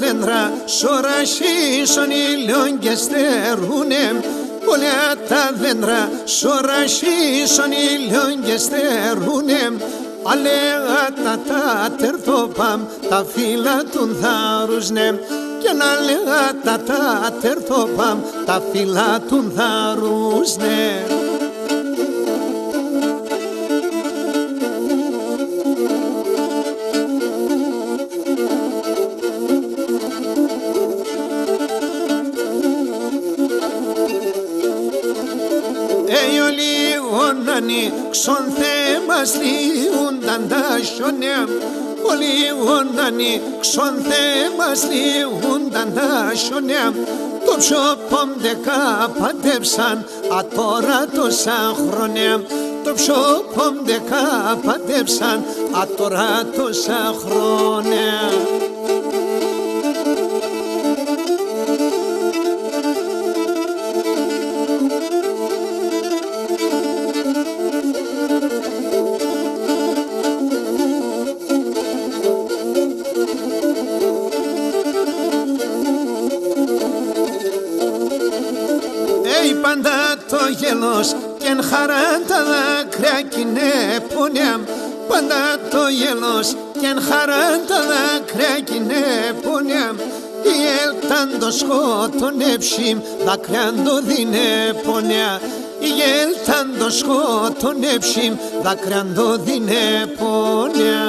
δέντρα σωρασίσον ήλιον και στερούνε. Όλα τα δέντρα σωρασίσον ήλιον και στερούνε. Αλέγα τα τερθόπαμ τα φύλλα του θάρρουσνε. Και να λέγα τα τερθόπαμ τα φύλλα του θάρρουσνε. Λίγο να ανοίξον θέμας λιούνταν τα σιωνιά. Λίγο να ανοίξον θέμας λιούνταν τα σιωνιά. Το ψωπόμ δεκα παντέψαν ατόρα τόσα χρόνια. Το ψωπόμ δεκα παντέψαν ατόρα τόσα χρόνια. Πάντα το γέλος και εν χαρά τα δάκρυα κι είναι πονιά. Πάντα το γέλος και εν χαρά τα δάκρυα κι είναι πονιά. Η έλταν το σκότωνεψιμ δάκρυαν το δίνε πονιά. Η έλταν το σκότωνεψιμ δάκρυαν το δίνε πονιά.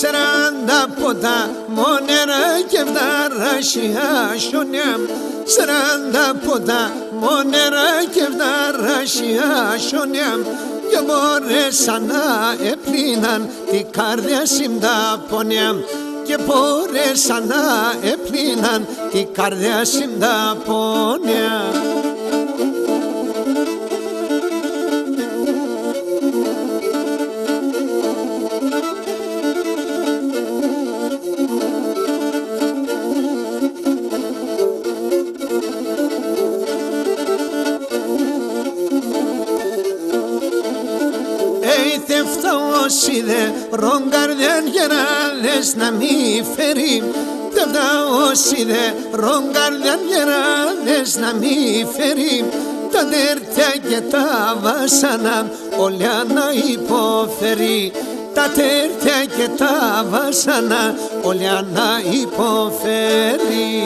Σαράντα ποτά μονέρα και βδαράσια σιωνιά. Σαράντα ποτά μονέρα και βδαράσια σιωνιά. Και μπορέσαν να επλύναν τη καρδιά τα πονιά. Και μπορέσαν να επλύναν τη καρδιά τα πονιά. Όσοι δε ρογκαρδιάν γεράδες να μη φέρει. Τεύτα όσοι δε ρογκαρδιάν γεράδες να μη φέρει. Τα τέρτια και τα βάσανα όλα να υποφέρει. Τα τέρτια και τα βάσανα όλα να υποφέρει.